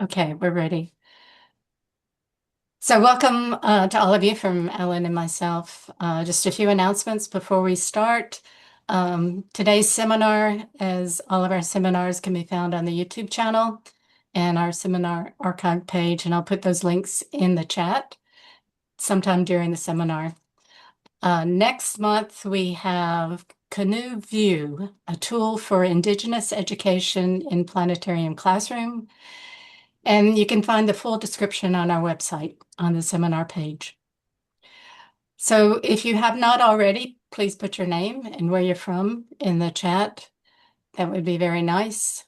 Okay, we're ready. So welcome to all of you from Ellen and myself. Just a few announcements before we start. Today's seminar, as all of our seminars, can be found on the YouTube channel and our seminar archive page, and I'll put those links in the chat sometime during the seminar. Next month, we have Canoe View, a tool for Indigenous education in Planetarium classroom. And you can find the full description on our website on the seminar page. So if you have not already, please put your name and where you're from in the chat. That would be very nice.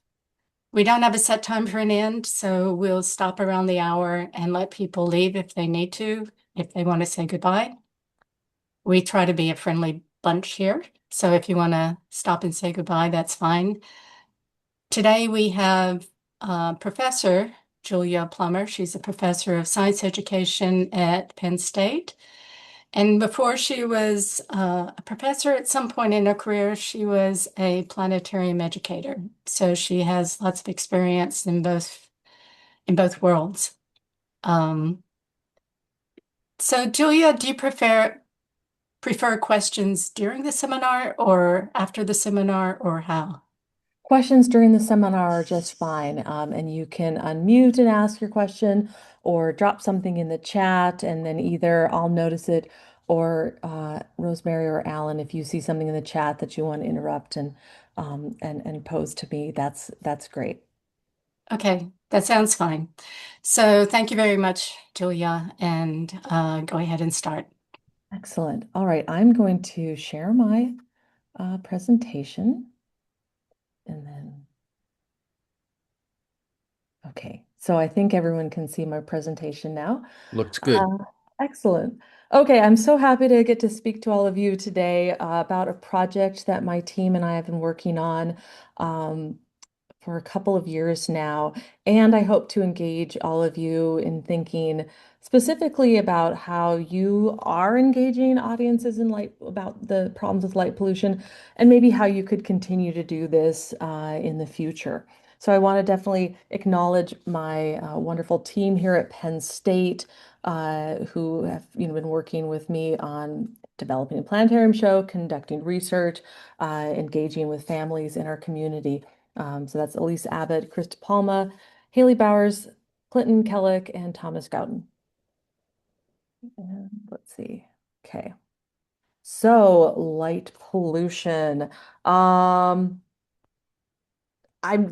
We don't have a set time for an end, so we'll stop around the hour and let people leave if they need to, if they want to say goodbye. We try to be a friendly bunch here, so if you want to stop and say goodbye, that's fine. Today we have Professor Julia Plummer. She's a professor of science education at Penn State. And before she was a professor at some point in her career, she was a planetarium educator. So she has lots of experience in both worlds. Um, so Julia, do you prefer questions during the seminar or after the seminar or how? Questions during the seminar are just fine, and you can unmute and ask your question or drop something in the chat, and then either I'll notice it or Rosemary or Alan, if you see something in the chat that you want to interrupt and pose to me, that's great. Okay, that sounds fine. So thank you very much, Julia, and go ahead and start. Excellent. All right, I'm going to share my presentation and then, okay, so I think everyone can see my presentation now. Looks good. Excellent. Okay, I'm so happy to get to speak to all of you today about a project that my team and I have been working on um, for a couple of years now. And I hope to engage all of you in thinking specifically about how you are engaging audiences in light about the problems with light pollution and maybe how you could continue to do this in the future. So I want to definitely acknowledge my wonderful team here at Penn State who have been working with me on developing a planetarium show, conducting research, engaging with families in our community. So that's Elise Abbott, Krista Palma, Haley Bowers, Clinton Kellick, and Thomas Gowden. And let's see. Okay. So light pollution. I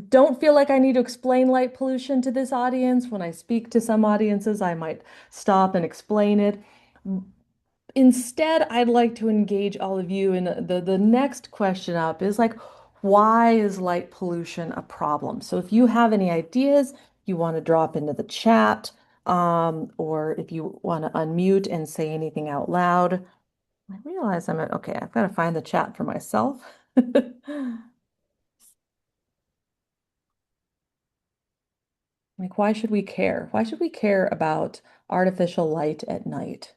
don't feel like I need to explain light pollution to this audience. When I speak to some audiences, I might stop and explain it. Instead, I'd like to engage all of you in the next question up is like, why is light pollution a problem? So if you have any ideas you want to drop into the chat, or if you want to unmute and say anything out loud. I realize okay, I've got to find the chat for myself. Like, why should we care? Why should we care about artificial light at night?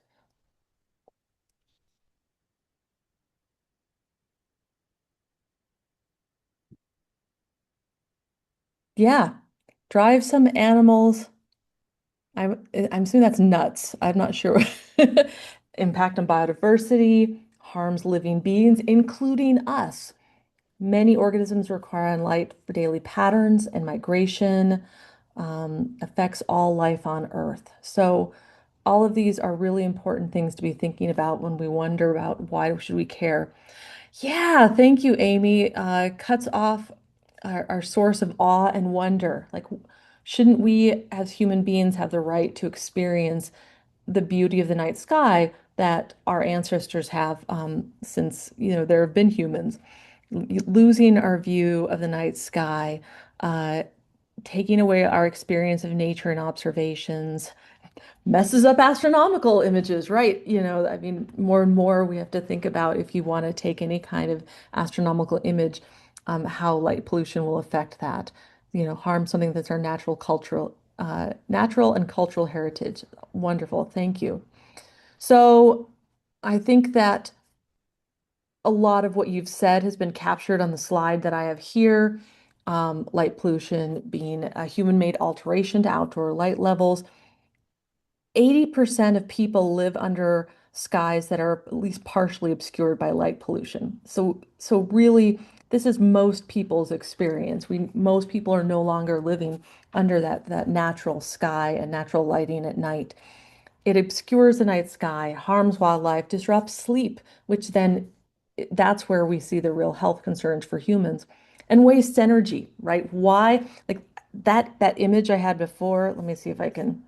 Yeah, drive some animals. I'm assuming that's nuts. I'm not sure. Impact on biodiversity, harms living beings, including us. Many organisms require light for daily patterns and migration, affects all life on Earth. So all of these are really important things to be thinking about when we wonder about why should we care. Yeah, thank you, Amy. Cuts off our source of awe and wonder. Like, shouldn't we as human beings have the right to experience the beauty of the night sky that our ancestors have since, there have been humans? Losing our view of the night sky, uh, taking away our experience of nature and observations, messes up astronomical images, right? I mean, more and more we have to think about if you want to take any kind of astronomical image, how light pollution will affect that, harm something that's our natural and cultural heritage. Wonderful, thank you. So I think that a lot of what you've said has been captured on the slide that I have here. light pollution being a human-made alteration to outdoor light levels. 80% of people live under skies that are at least partially obscured by light pollution. So really, this is most people's experience. Most people are no longer living under that natural sky and natural lighting at night. It obscures the night sky, harms wildlife, disrupts sleep, which then that's where we see the real health concerns for humans, and wastes energy, right? Why? Like that image I had before, let me see if I can,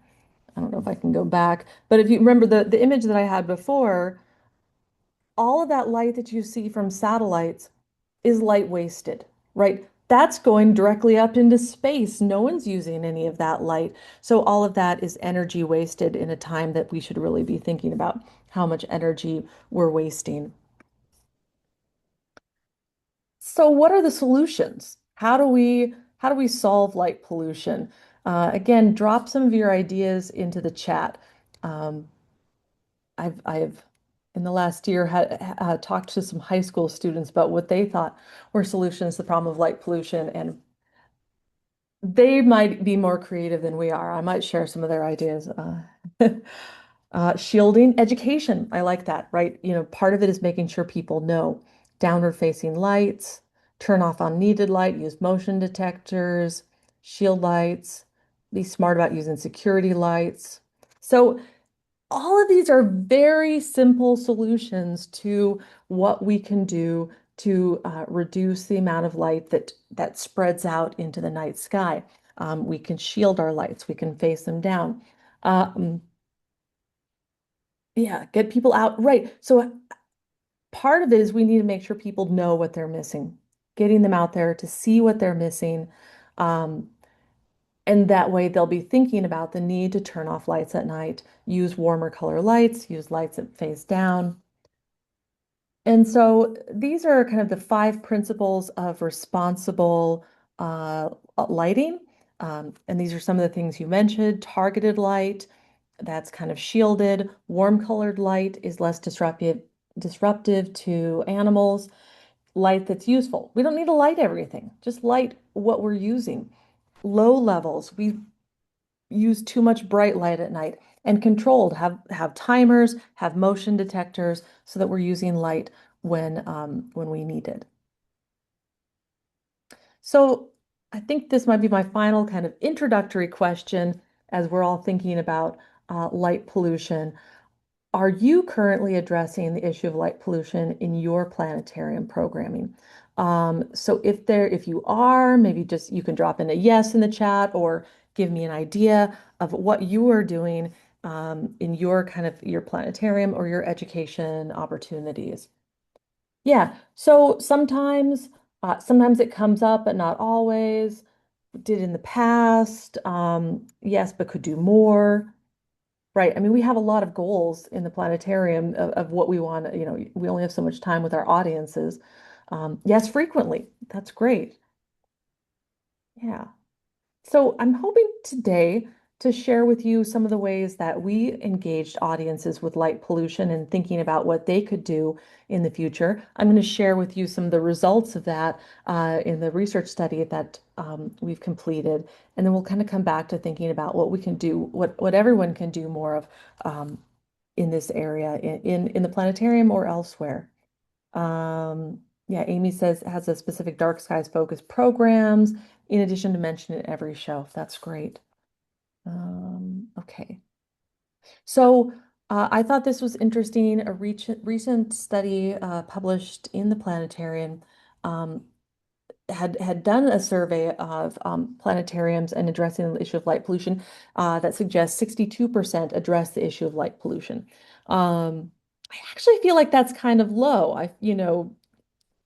I don't know if I can go back, but if you remember the image that I had before, all of that light that you see from satellites is light wasted, right? That's going directly up into space. No one's using any of that light. So all of that is energy wasted in a time that we should really be thinking about how much energy we're wasting. So what are the solutions? How do we solve light pollution? Again, drop some of your ideas into the chat. Um, I've in the last year had talked to some high school students about what they thought were solutions to the problem of light pollution, and they might be more creative than we are. I might share some of their ideas. Shielding education, I like that, right? Part of it is making sure people know downward facing lights, turn off unneeded light, use motion detectors, shield lights, be smart about using security lights. So all of these are very simple solutions to what we can do to reduce the amount of light that spreads out into the night sky. We can shield our lights, we can face them down. Um, yeah, get people out. Right. So part of it is we need to make sure people know what they're missing, getting them out there to see what they're missing. Um, and that way they'll be thinking about the need to turn off lights at night, use warmer color lights, use lights that face down. And so these are kind of the five principles of responsible uh, lighting. And these are some of the things you mentioned: targeted light, that's kind of shielded. Warm colored light is less disruptive to animals. Light that's useful. We don't need to light everything, just light what we're using. Low levels, we use too much bright light at night, and controlled, have timers, have motion detectors so that we're using light when we need it. So I think this might be my final kind of introductory question as we're all thinking about light pollution. Are you currently addressing the issue of light pollution in your planetarium programming? So if you are, maybe just you can drop in a yes in the chat or give me an idea of what you are doing in your kind of your planetarium or your education opportunities. Yeah. So sometimes it comes up, but not always. Did in the past. Yes, but could do more. Right. I mean, we have a lot of goals in the planetarium of what we want. We only have so much time with our audiences. Yes, frequently. That's great. Yeah. So I'm hoping today to share with you some of the ways that we engaged audiences with light pollution and thinking about what they could do in the future. I'm going to share with you some of the results of that in the research study that we've completed. And then we'll kind of come back to thinking about what we can do, what everyone can do more of um, in this area, in the planetarium or elsewhere. Yeah, Amy says has a specific dark skies focused programs in addition to mention it every show. That's great. Okay. So I thought this was interesting. A recent study published in the Planetarium um, had done a survey of planetariums and addressing the issue of light pollution that suggests 62% address the issue of light pollution. I actually feel like that's kind of low.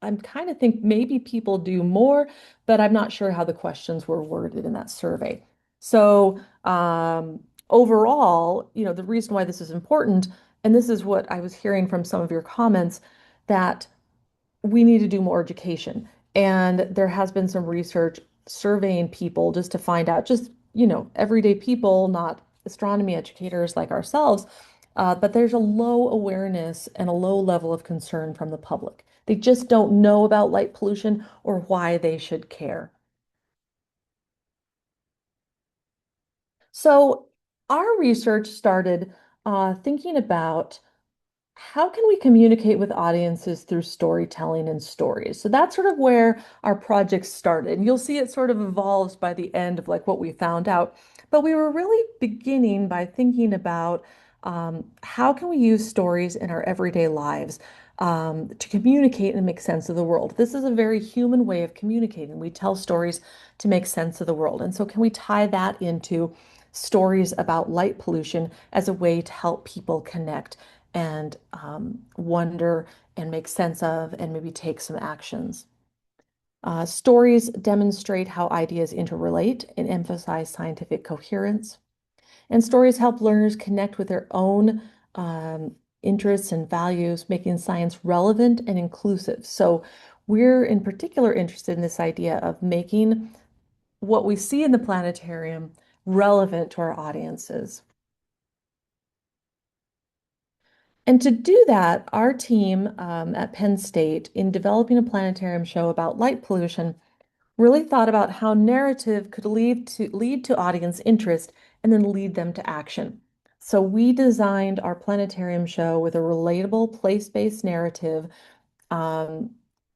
I'm kind of think maybe people do more, but I'm not sure how the questions were worded in that survey. So overall, the reason why this is important, and this is what I was hearing from some of your comments, that we need to do more education. And there has been some research surveying people just to find out, just, everyday people, not astronomy educators like ourselves, but there's a low awareness and a low level of concern from the public. They just don't know about light pollution or why they should care. So our research started thinking about how can we communicate with audiences through storytelling and stories? So that's sort of where our project started. And you'll see it sort of evolves by the end of like what we found out. But we were really beginning by thinking about how can we use stories in our everyday lives to communicate and make sense of the world. This is a very human way of communicating. We tell stories to make sense of the world. And so can we tie that into stories about light pollution as a way to help people connect and wonder and make sense of and maybe take some actions. Stories demonstrate how ideas interrelate and emphasize scientific coherence. And stories help learners connect with their own interests and values, making science relevant and inclusive. So we're in particular interested in this idea of making what we see in the planetarium relevant to our audiences. And to do that, our team at Penn State, in developing a planetarium show about light pollution, really thought about how narrative could lead to audience interest and then lead them to action. So we designed our planetarium show with a relatable place-based narrative um,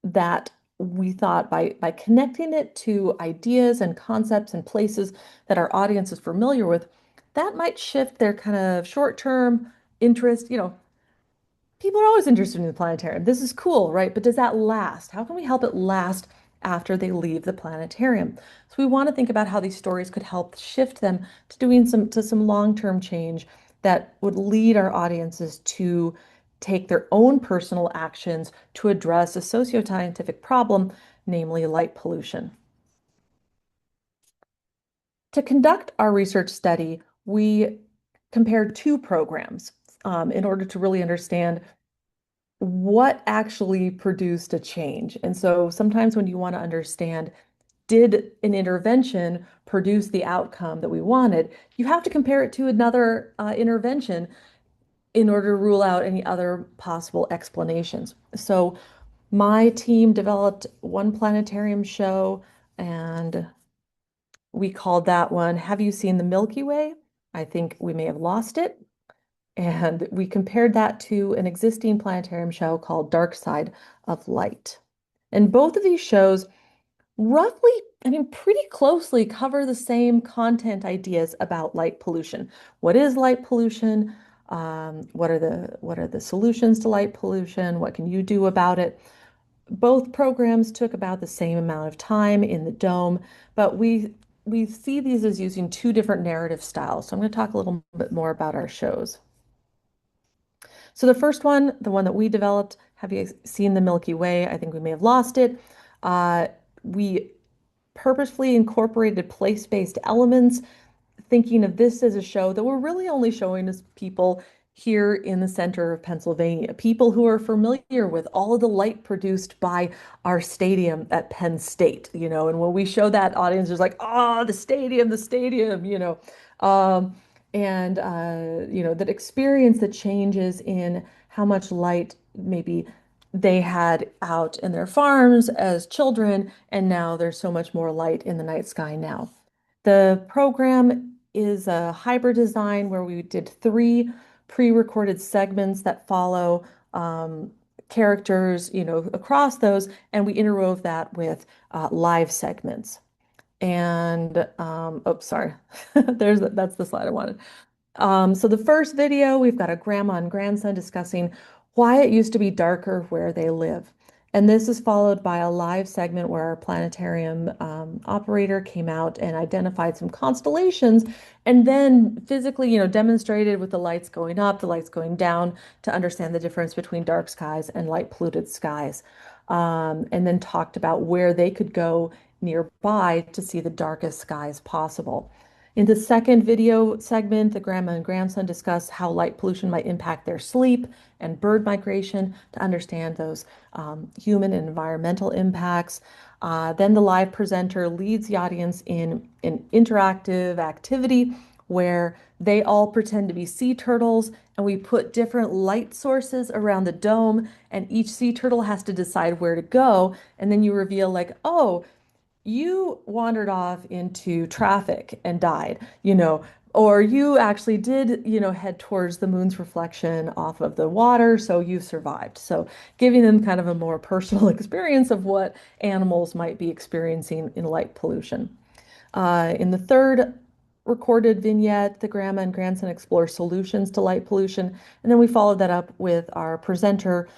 that we thought by connecting it to ideas and concepts and places that our audience is familiar with, that might shift their kind of short-term interest. People are always interested in the planetarium. This is cool, right? But does that last? How can we help it last after they leave the planetarium? So we want to think about how these stories could help shift them to doing some long-term change that would lead our audiences to take their own personal actions to address a socio-scientific problem, namely light pollution. To conduct our research study, we compared two programs in order to really understand what actually produced a change. And so sometimes when you want to understand, did an intervention produce the outcome that we wanted, you have to compare it to another intervention in order to rule out any other possible explanations. So my team developed one planetarium show, and we called that one, Have You Seen the Milky Way? I think we may have lost it. And we compared that to an existing planetarium show called Dark Side of Light. And both of these shows roughly, I mean, pretty closely cover the same content ideas about light pollution. What is light pollution? What are the solutions to light pollution? What can you do about it? Both programs took about the same amount of time in the dome, but we see these as using two different narrative styles. So I'm going to talk a little bit more about our shows. So the first one, the one that we developed, have you seen the Milky Way? I think we may have lost it. We purposefully incorporated place-based elements, thinking of this as a show that we're really only showing as people here in the center of Pennsylvania, people who are familiar with all of the light produced by our stadium at Penn State, and when we show that, audience is like, oh, the stadium. Um, and that experience the changes in how much light maybe they had out in their farms as children, and now there's so much more light in the night sky now. The program is a hybrid design where we did three pre-recorded segments that follow characters, across those, and we interwove that with live segments. And oh, sorry, that's the slide I wanted. So the first video, we've got a grandma and grandson discussing why it used to be darker where they live. And this is followed by a live segment where our planetarium operator came out and identified some constellations and then physically, demonstrated with the lights going up, the lights going down to understand the difference between dark skies and light polluted skies. And then talked about where they could go nearby to see the darkest skies possible. In the second video segment, the grandma and grandson discuss how light pollution might impact their sleep and bird migration to understand those human and environmental impacts. Then the live presenter leads the audience in an interactive activity where they all pretend to be sea turtles, and we put different light sources around the dome, and each sea turtle has to decide where to go. And then you reveal, like, oh, you wandered off into traffic and died, or you actually did, head towards the moon's reflection off of the water, so you survived. So giving them kind of a more personal experience of what animals might be experiencing in light pollution. In the third recorded vignette, the grandma and grandson explore solutions to light pollution. And then we followed that up with our presenter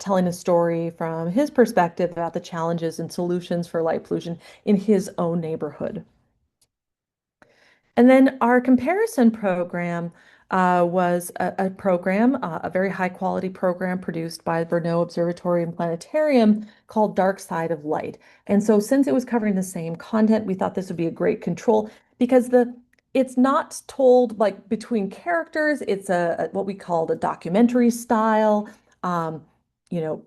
telling a story from his perspective about the challenges and solutions for light pollution in his own neighborhood. And then our comparison program was a program, a very high quality program produced by the Brno Observatory and Planetarium called Dark Side of Light. And so since it was covering the same content, we thought this would be a great control because it's not told like between characters. It's what we called a documentary style, um, you know,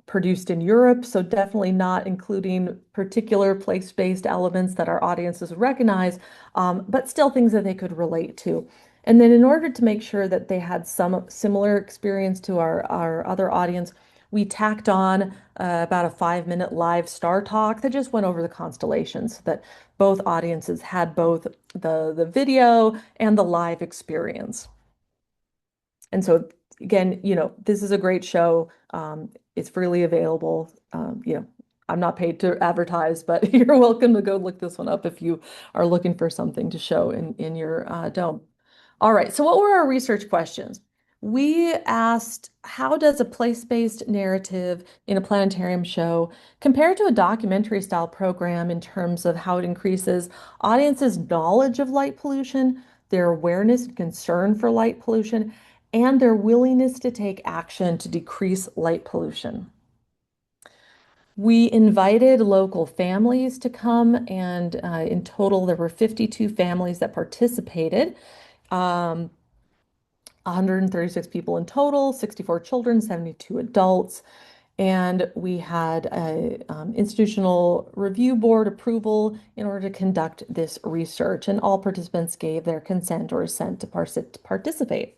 produced in Europe, so definitely not including particular place-based elements that our audiences recognize, but still things that they could relate to. And then in order to make sure that they had some similar experience to our other audience, we tacked on about a 5-minute live star talk that just went over the constellations so that both audiences had both the video and the live experience. And so again, this is a great show. It's freely available. I'm not paid to advertise, but you're welcome to go look this one up if you are looking for something to show in your dome. All right, so what were our research questions? We asked, how does a place-based narrative in a planetarium show compare to a documentary style program in terms of how it increases audiences' knowledge of light pollution, their awareness and concern for light pollution, and their willingness to take action to decrease light pollution? We invited local families to come, and in total, there were 52 families that participated. 136 people in total, 64 children, 72 adults. And we had a institutional review board approval in order to conduct this research, and all participants gave their consent or assent to participate.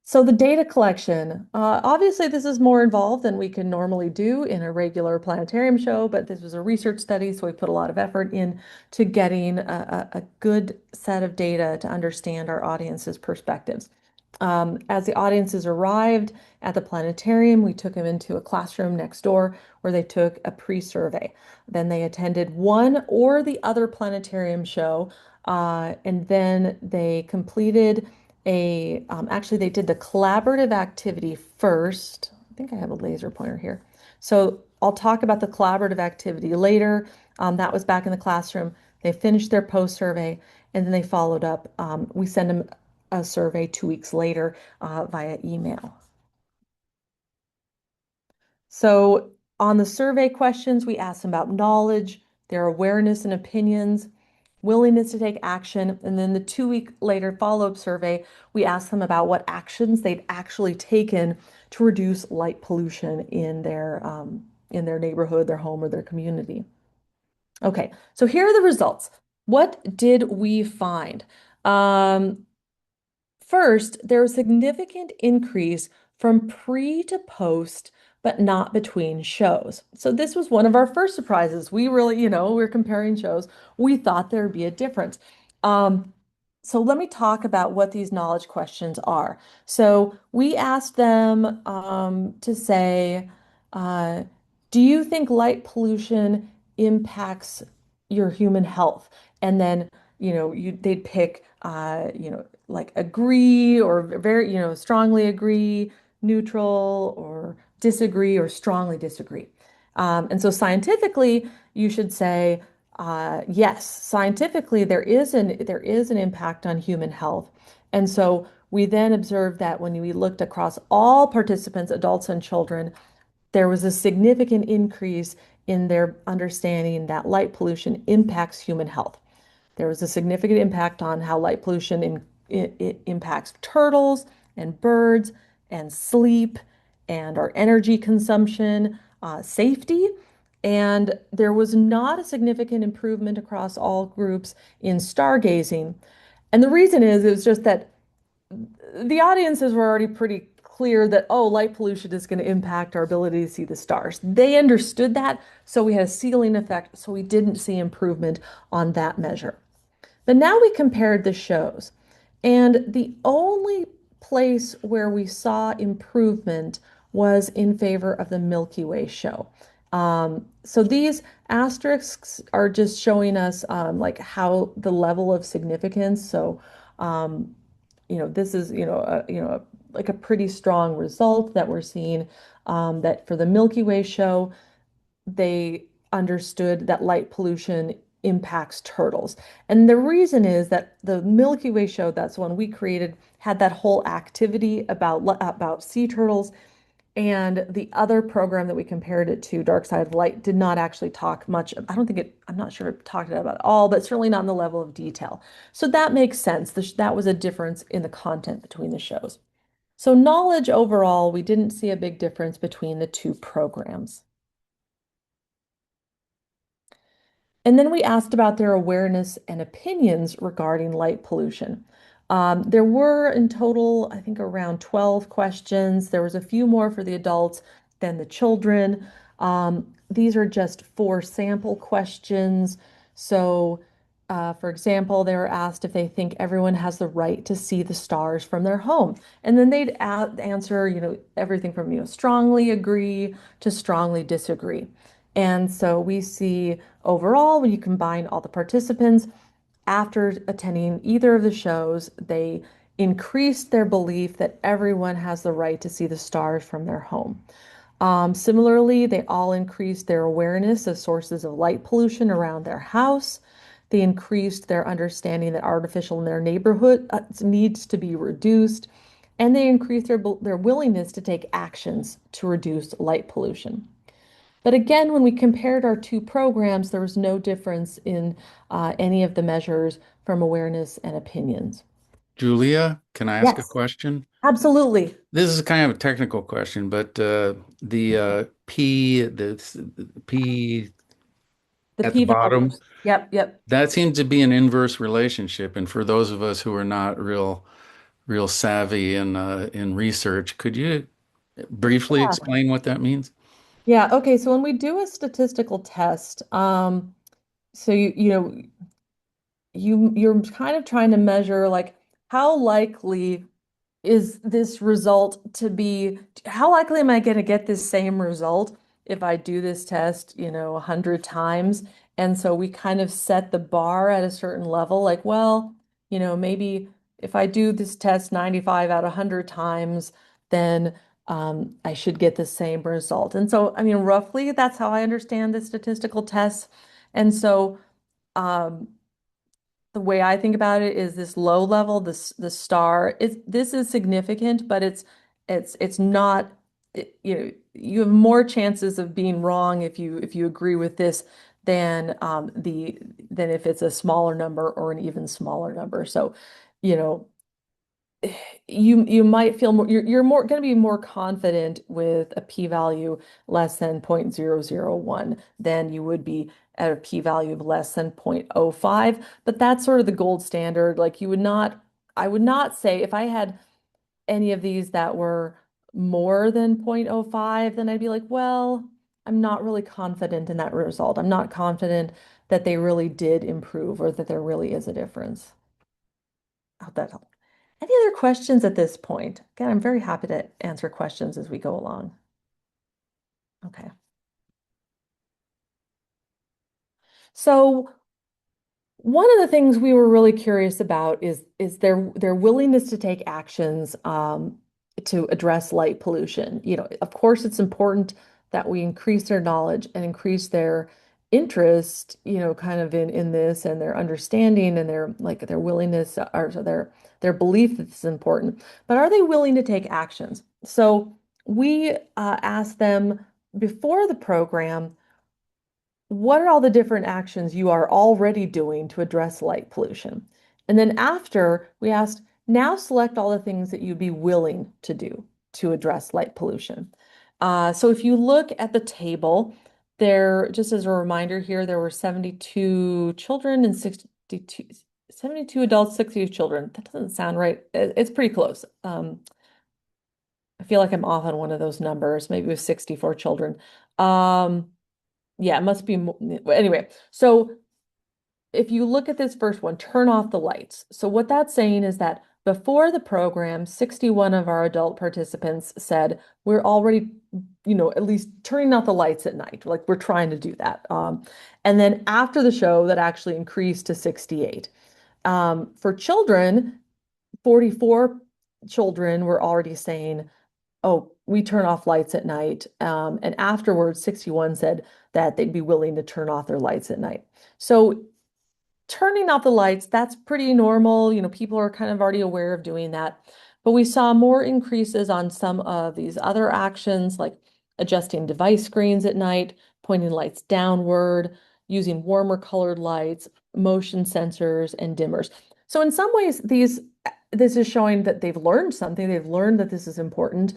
So the data collection, obviously this is more involved than we can normally do in a regular planetarium show, but this was a research study, so we put a lot of effort in to getting a good set of data to understand our audience's perspectives. As the audiences arrived at the planetarium, we took them into a classroom next door where they took a pre-survey. Then they attended one or the other planetarium show, and then they completed actually they did the collaborative activity first. I think I have a laser pointer here. So I'll talk about the collaborative activity later. That was back in the classroom. They finished their post survey and then they followed up. We send them a survey 2 weeks later via email. So on the survey questions, we asked them about knowledge, their awareness and opinions, willingness to take action. And then the 2 week later follow-up survey, we asked them about what actions they'd actually taken to reduce light pollution in their neighborhood, their home, or their community. Okay, so here are the results. What did we find? First, there was a significant increase from pre to post, but not between shows. So this was one of our first surprises. We really, we're comparing shows. We thought there would be a difference. So let me talk about what these knowledge questions are. So we asked them to say, uh, do you think light pollution impacts your human health? And then, they'd pick, like agree or very, strongly agree, neutral or disagree or strongly disagree. And so scientifically, you should say, yes, scientifically, there is an impact on human health. And so we then observed that when we looked across all participants, adults and children, there was a significant increase in their understanding that light pollution impacts human health. There was a significant impact on how light pollution it impacts turtles and birds and sleep and our energy consumption, safety. And there was not a significant improvement across all groups in stargazing. And the reason is, it was just that the audiences were already pretty clear that, oh, light pollution is going to impact our ability to see the stars. They understood that, so we had a ceiling effect, so we didn't see improvement on that measure. But now we compared the shows, and the only place where we saw improvement was in favor of the Milky Way show. So these asterisks are just showing us like how the level of significance. So, um, this is, like a pretty strong result that we're seeing, that for the Milky Way show, they understood that light pollution impacts turtles. And the reason is that the Milky Way show, that's the one we created, had that whole activity about sea turtles. And the other program that we compared it to, Dark Side of Light, did not actually talk much. I don't think it, I'm not sure it talked about it all, but certainly not in the level of detail. So that makes sense. That was a difference in the content between the shows. So knowledge overall, we didn't see a big difference between the two programs. And then we asked about their awareness and opinions regarding light pollution. There were in total, I think, around 12 questions. There was a few more for the adults than the children. These are just 4 sample questions. So, for example, they were asked if they think everyone has the right to see the stars from their home. And then they'd answer, everything from, strongly agree to strongly disagree. And so we see overall, when you combine all the participants, after attending either of the shows, they increased their belief that everyone has the right to see the stars from their home. Similarly, they all increased their awareness of sources of light pollution around their house. They increased their understanding that artificial in their neighborhood needs to be reduced, and they increased their willingness to take actions to reduce light pollution. But again, when we compared our two programs, there was no difference in any of the measures from awareness and opinions. Julia, can I ask a Yes, question? absolutely. This is kind of a technical question, but the P The at the bottom, p-values. Yep, yep. that seems to be an inverse relationship. And for those of us who are not real savvy in research, could you briefly Yeah. explain what that means? Yeah, okay. So when we do a statistical test, so you're kind of trying to measure like how likely is this result to be, how likely am I going to get this same result if I do this test, 100 times? And so we kind of set the bar at a certain level, like, well, maybe if I do this test 95 out of 100 times, then I should get the same result. And so, I mean, roughly, that's how I understand the statistical tests. And so, um, the way I think about it is this low level, the star. This is significant, but it's not. You have more chances of being wrong if you agree with this than if it's a smaller number or an even smaller number. So, you know, you might feel more. You're more going to be more confident with a p-value less than 0.001 than you would be at a p-value of less than 0.05. But that's sort of the gold standard. Like I would not say if I had any of these that were more than 0.05, then I'd be like, well, I'm not really confident in that result. I'm not confident that they really did improve or that there really is a difference. I hope that helped. Any other questions at this point? Again, I'm very happy to answer questions as we go along. Okay. So one of the things we were really curious about is their willingness to take actions to address light pollution. Of course, it's important that we increase their knowledge and increase their interest, kind of in this and their understanding and their willingness or so their belief that this is important. But are they willing to take actions? So we asked them before the program, what are all the different actions you are already doing to address light pollution? And then after, we asked, now select all the things that you'd be willing to do to address light pollution. So if you look at the table, just as a reminder here, there were 72 children and 72 adults, 62 children. That doesn't sound right. It's pretty close. I feel like I'm off on one of those numbers. Maybe it was 64 children. Yeah, it must be more. Anyway, so if you look at this first one, turn off the lights. So what that's saying is that before the program, 61 of our adult participants said, we're already, at least turning out the lights at night. Like we're trying to do that. And then after the show, that actually increased to 68. For children, 44 children were already saying, oh, we turn off lights at night. And afterwards, 61 said that they'd be willing to turn off their lights at night. So turning off the lights, that's pretty normal. People are kind of already aware of doing that. But we saw more increases on some of these other actions, like adjusting device screens at night, pointing lights downward, using warmer colored lights, motion sensors, and dimmers. So in some ways, this is showing that they've learned something. They've learned that this is important.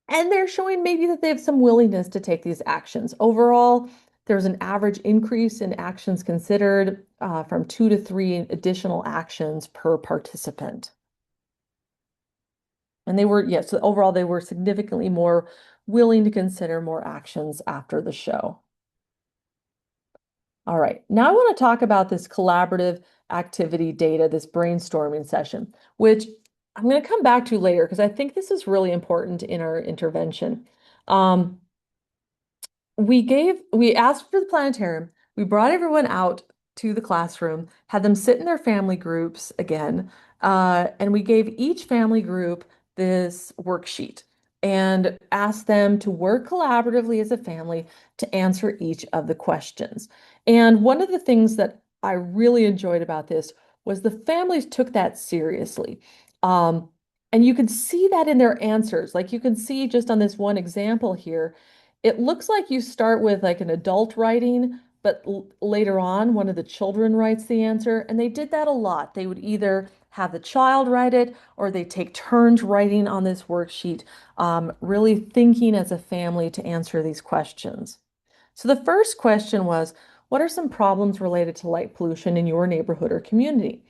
And they're showing maybe that they have some willingness to take these actions. Overall, there's an average increase in actions considered from 2 to 3 additional actions per participant. And so overall, they were significantly more willing to consider more actions after the show. All right, now I want to talk about this collaborative activity data, this brainstorming session, which I'm going to come back to later because I think this is really important in our intervention. Um, we asked for the planetarium. We brought everyone out to the classroom, had them sit in their family groups again, and we gave each family group this worksheet and asked them to work collaboratively as a family to answer each of the questions. And one of the things that I really enjoyed about this was the families took that seriously. Um, and you can see that in their answers. Like you can see just on this one example here, it looks like you start with like an adult writing, but later on, one of the children writes the answer. And they did that a lot. They would either have the child write it or they take turns writing on this worksheet, really thinking as a family to answer these questions. So the first question was, what are some problems related to light pollution in your neighborhood or community?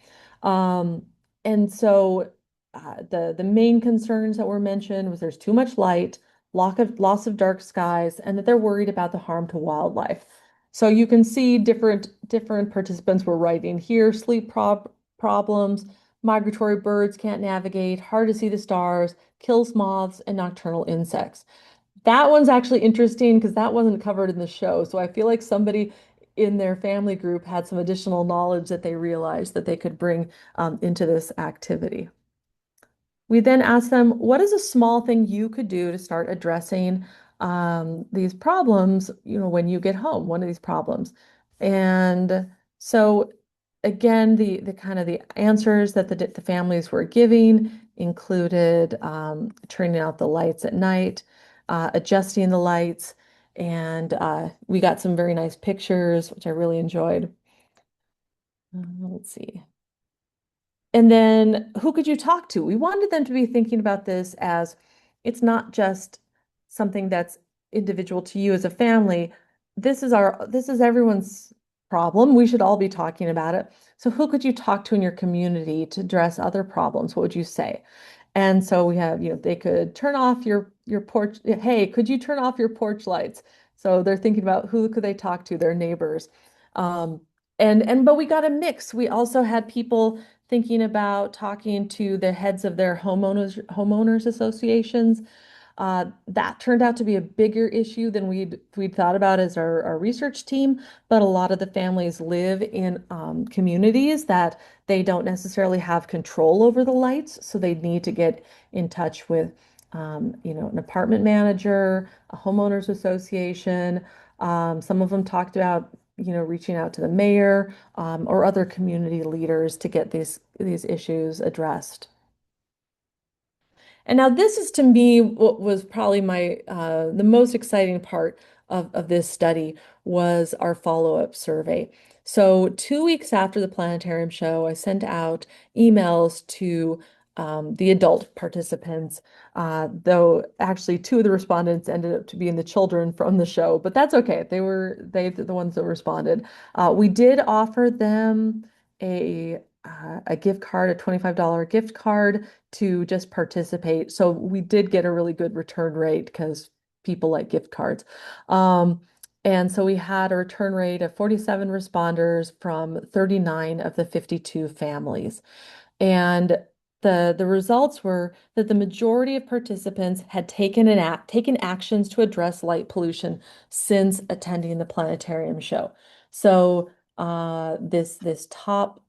Um, and so the main concerns that were mentioned was there's too much light, loss of dark skies, and that they're worried about the harm to wildlife. So you can see different participants were writing here, problems, migratory birds can't navigate, hard to see the stars, kills moths, and nocturnal insects. That one's actually interesting because that wasn't covered in the show. So I feel like somebody in their family group had some additional knowledge that they realized that they could bring into this activity. We then asked them, what is a small thing you could do to start addressing these problems, when you get home, one of these problems. And so again, the kind of the answers that the families were giving included turning out the lights at night, adjusting the lights, and we got some very nice pictures, which I really enjoyed. Let's see. And then who could you talk to? We wanted them to be thinking about this as it's not just something that's individual to you as a family. This is everyone's problem. We should all be talking about it. So who could you talk to in your community to address other problems? What would you say? And so we have, they could turn off your porch. Hey, could you turn off your porch lights? So they're thinking about who could they talk to, their neighbors. Um, but we got a mix. We also had people thinking about talking to the heads of their homeowners associations. That turned out to be a bigger issue than we'd thought about as our research team, but a lot of the families live in communities that they don't necessarily have control over the lights, so they need to get in touch with an apartment manager, a homeowners association. Some of them talked about reaching out to the mayor or other community leaders to get these issues addressed. And now this is to me what was probably the most exciting part of this study was our follow-up survey. So 2 weeks after the planetarium show, I sent out emails to the adult participants, though actually 2 of the respondents ended up to being the children from the show, but that's okay. They the ones that responded. We did offer them a gift card, a $25 gift card to just participate. So we did get a really good return rate because people like gift cards. And so we had a return rate of 47 responders from 39 of the 52 families. And the results were that the majority of participants had taken actions to address light pollution since attending the planetarium show. So this top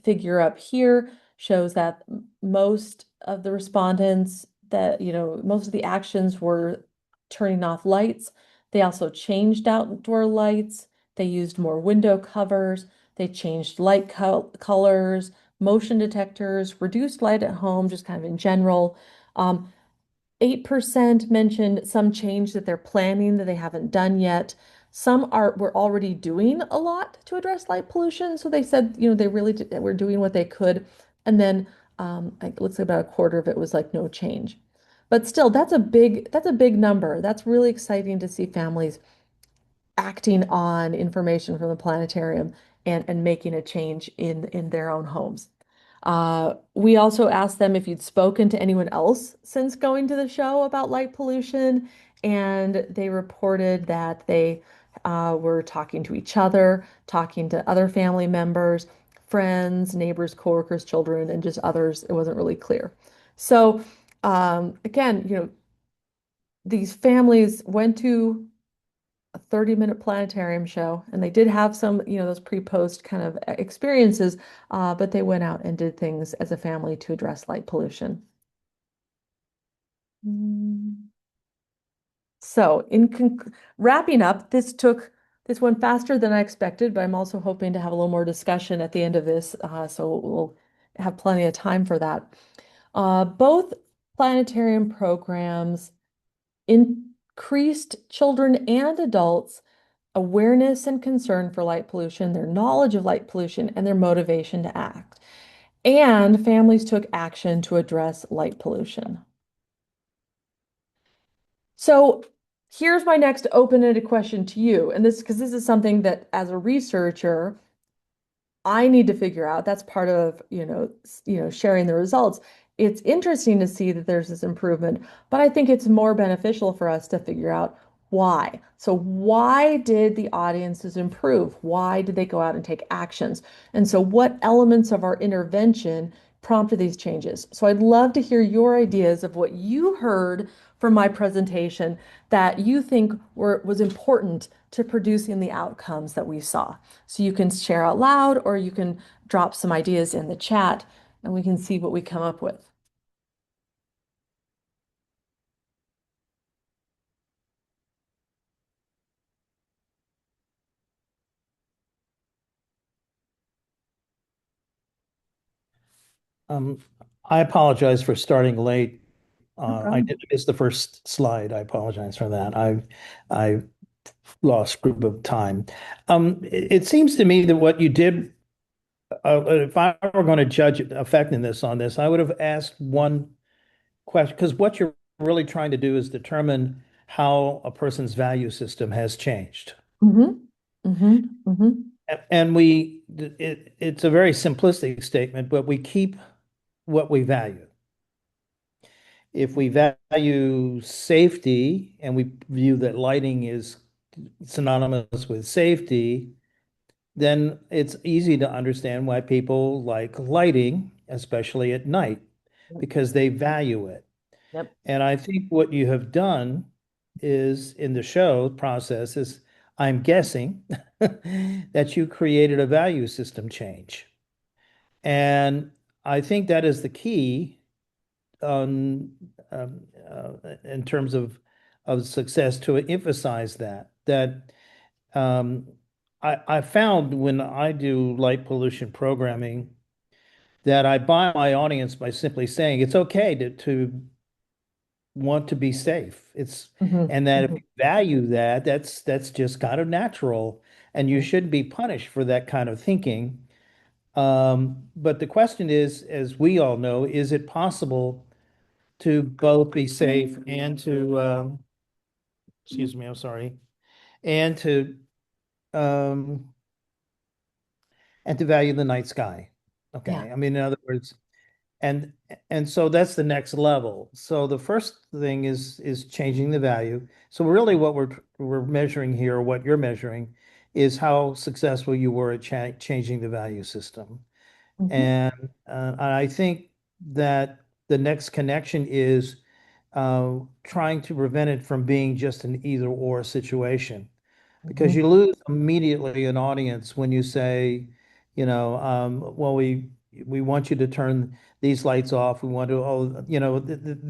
figure up here shows that most of the respondents that, most of the actions were turning off lights. They also changed outdoor lights. They used more window covers. They changed light colors, motion detectors, reduced light at home, just kind of in general. 8% mentioned some change that they're planning that they haven't done yet. Some were already doing a lot to address light pollution. So they said, they really were doing what they could. And then it looks like about a quarter of it was like no change. But still, that's a big number. That's really exciting to see families acting on information from the planetarium and making a change in their own homes. We also asked them if you'd spoken to anyone else since going to the show about light pollution, and they reported that they were talking to each other, talking to other family members, friends, neighbors, coworkers, children, and just others. It wasn't really clear. So, again, these families went to a 30-minute planetarium show, and they did have some, those pre-post kind of experiences, but they went out and did things as a family to address light pollution. Mm. So, wrapping up, this went faster than I expected, but I'm also hoping to have a little more discussion at the end of this, so we'll have plenty of time for that. Both planetarium programs increased children and adults' awareness and concern for light pollution, their knowledge of light pollution, and their motivation to act. And families took action to address light pollution. So here's my next open-ended question to you. And because this is something that as a researcher, I need to figure out. That's part of, sharing the results. It's interesting to see that there's this improvement, but I think it's more beneficial for us to figure out why. So why did the audiences improve? Why did they go out and take actions? And so what elements of our intervention prompted these changes? So I'd love to hear your ideas of what you heard from my presentation that you think was important to producing the outcomes that we saw. So you can share out loud or you can drop some ideas in the chat and we can see what we come up with. Um, I apologize for starting late. No I problem. did miss the first slide. I apologize for that. I lost group of time. It seems to me that what you did, if I were going to judge effectiveness on this, I would have asked one question, because what you're really trying to do is determine how a person's value system has changed. Mm-hmm. Mm-hmm. Mm-hmm. And it's a very simplistic statement, but we keep what we value. If we value safety and we view that lighting is synonymous with safety, then it's easy to understand why people like lighting, especially at night, Yep. because they value it. Yep. And I think what you have done is in the show process is, I'm guessing, that you created a value system change. And I think that is the key on in terms of success, to emphasize that I found when I do light pollution programming that I buy my audience by simply saying it's okay to want to be safe. Mm-hmm. And that if Mm-hmm. you value that, that's just kind of natural, and you shouldn't be punished for that kind of thinking. But the question is, as we all know, is it possible to both be safe and to excuse me, I'm sorry, and to um, and to value the night sky? Yeah. Okay, I mean, in other words, And and so that's the next level. So the first thing is changing the value. So really what we're measuring here, what you're measuring, is how successful you were at changing the value system. Mhm. And I think that the next connection is trying to prevent it from being just an either or situation, because Mhm. you lose immediately an audience when you say, well, we want you to turn these lights off. We want to, oh,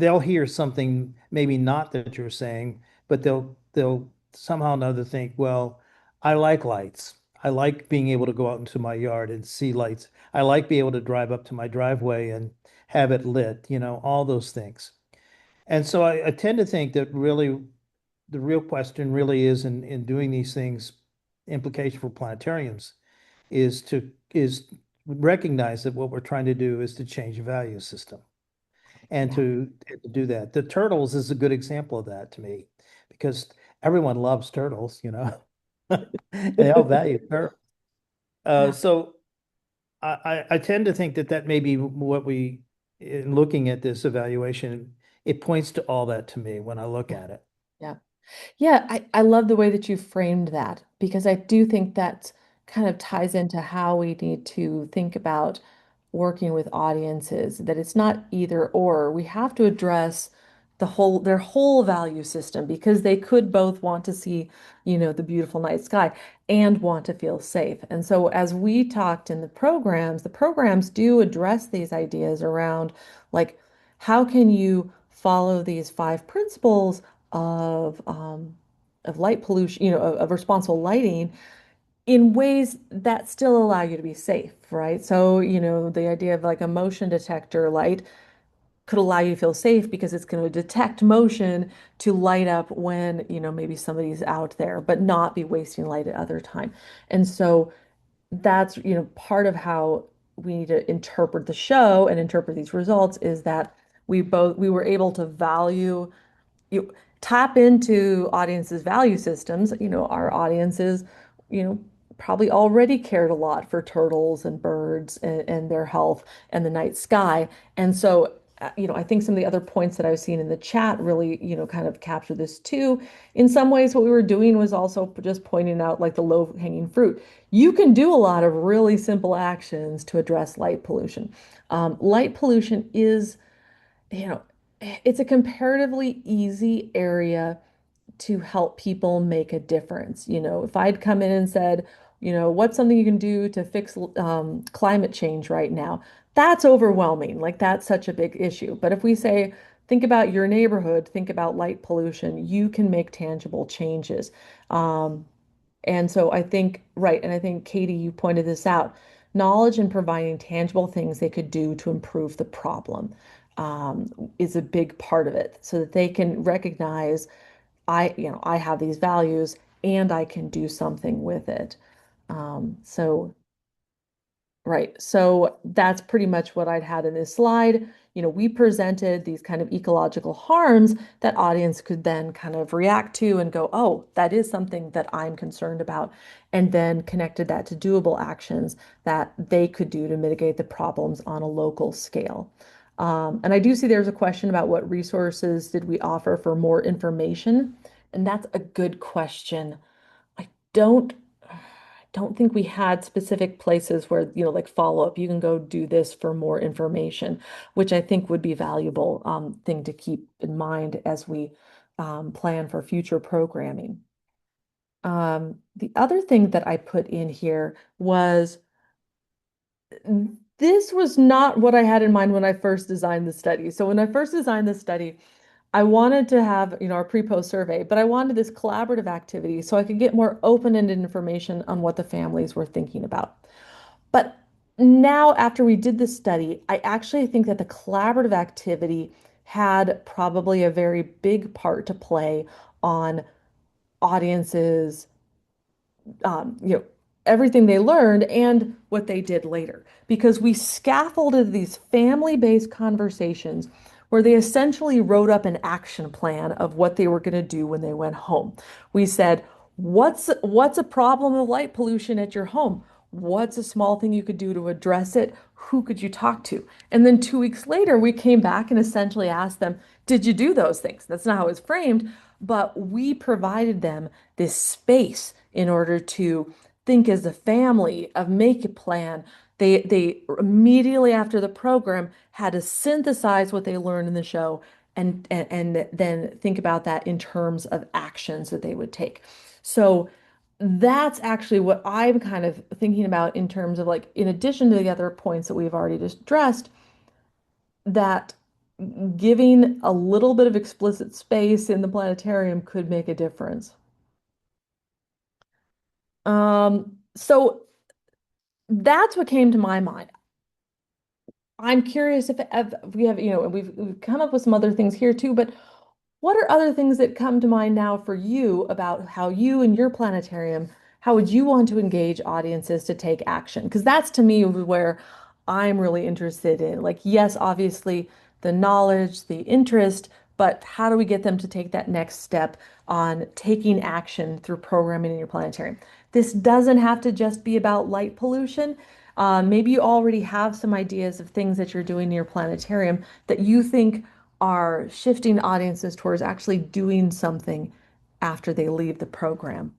they'll hear something maybe not that you're saying, but they'll somehow or another think, well, I like lights. I like being able to go out into my yard and see lights. I like being able to drive up to my driveway and have it lit, all those things. And so I tend to think that really the real question really is in doing these things, implication for planetariums is recognize that what we're trying to do is to change a value system and Yeah. to do that. The turtles is a good example of that to me, because everyone loves turtles, and they all value turtles. Yeah. So I tend to think that may be what in looking at this evaluation, it points to all that to me when I look at it. Yeah. Yeah, I love the way that you framed that because I do think that kind of ties into how we need to think about working with audiences, that it's not either or. We have to address their whole value system because they could both want to see, the beautiful night sky and want to feel safe. And so as we talked in the programs do address these ideas around like how can you follow these five principles of light pollution, of responsible lighting in ways that still allow you to be safe, right? So, the idea of like a motion detector light could allow you to feel safe because it's going to detect motion to light up when, maybe somebody's out there, but not be wasting light at other time. And so that's, part of how we need to interpret the show and interpret these results is that we were able to value you tap into audiences' value systems. Our audiences, you know, probably already cared a lot for turtles and birds and their health and the night sky. And so, I think some of the other points that I've seen in the chat really, kind of capture this too. In some ways, what we were doing was also just pointing out like the low-hanging fruit. You can do a lot of really simple actions to address light pollution. Light pollution is you know, it's a comparatively easy area to help people make a difference. If I'd come in and said, what's something you can do to fix climate change right now? That's overwhelming. Like that's such a big issue. But if we say, think about your neighborhood, think about light pollution, you can make tangible changes. Um, and so I think, right, and I think Katie, you pointed this out, knowledge and providing tangible things they could do to improve the problem um, is a big part of it so that they can recognize I have these values and I can do something with it. So right. So that's pretty much what I'd had in this slide. We presented these kind of ecological harms that audience could then kind of react to and go, oh, that is something that I'm concerned about, and then connected that to doable actions that they could do to mitigate the problems on a local scale. And I do see there's a question about what resources did we offer for more information, and that's a good question. I don't don't think we had specific places where, like follow up, you can go do this for more information, which I think would be valuable thing to keep in mind as we plan for future programming. The other thing that I put in here was this was not what I had in mind when I first designed the study. So when I first designed the study, I wanted to have, our pre-post survey, but I wanted this collaborative activity so I could get more open-ended information on what the families were thinking about. But now, after we did this study, I actually think that the collaborative activity had probably a very big part to play on audiences everything they learned and what they did later. Because we scaffolded these family-based conversations where they essentially wrote up an action plan of what they were going to do when they went home. We said, what's a problem of light pollution at your home? What's a small thing you could do to address it? Who could you talk to? And then 2 weeks later, we came back and essentially asked them, did you do those things? That's not how it was framed, but we provided them this space in order to think as a family, of make a plan. They immediately after the program had to synthesize what they learned in the show and then think about that in terms of actions that they would take. So that's actually what I'm kind of thinking about in terms of like, in addition to the other points that we've already just addressed, that giving a little bit of explicit space in the planetarium could make a difference. So that's what came to my mind. I'm curious if we have, we've come up with some other things here too, but what are other things that come to mind now for you about how you and your planetarium, how would you want to engage audiences to take action? Because that's to me where I'm really interested in. Like, yes, obviously the knowledge, the interest, but how do we get them to take that next step on taking action through programming in your planetarium? This doesn't have to just be about light pollution. Maybe you already have some ideas of things that you're doing in your planetarium that you think are shifting audiences towards actually doing something after they leave the program.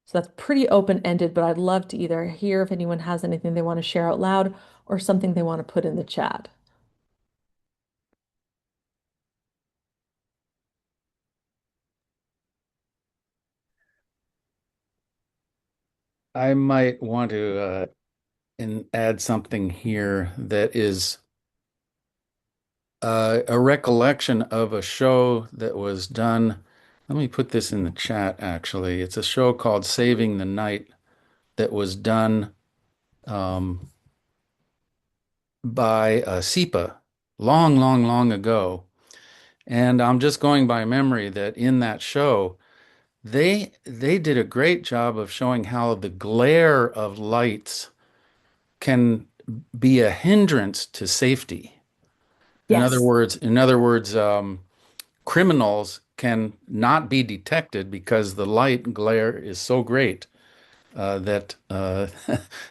So that's pretty open-ended, but I'd love to either hear if anyone has anything they want to share out loud or something they want to put in the chat. I might want to add something here that is a recollection of a show that was done. Let me put this in the chat, actually. It's a show called Saving the Night that was done um, by SEPA long, long, long ago. And I'm just going by memory that in that show, they did a great job of showing how the glare of lights can be a hindrance to safety. Yes. In other words, criminals can not be detected because the light glare is so great that that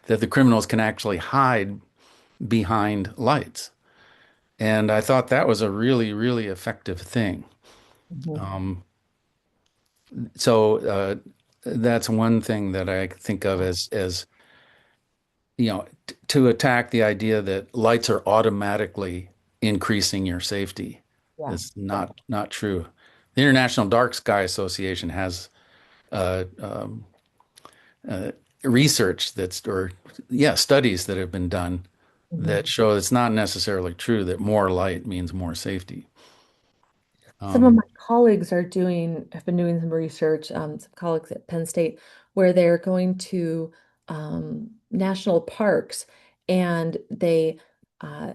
the criminals can actually hide behind lights. And I thought that was a really, really effective thing. Mhm. Um, so that's one thing that I think of as to attack the idea that lights are automatically increasing your safety. Yeah. It's not true. The International Dark Sky Association has uh, um, uh, research or yeah, studies that have been done Mhm. that show it's not necessarily true that more light means more safety. Some of Um, my colleagues have been doing some research, some colleagues at Penn State, where they're going to national parks and they uh,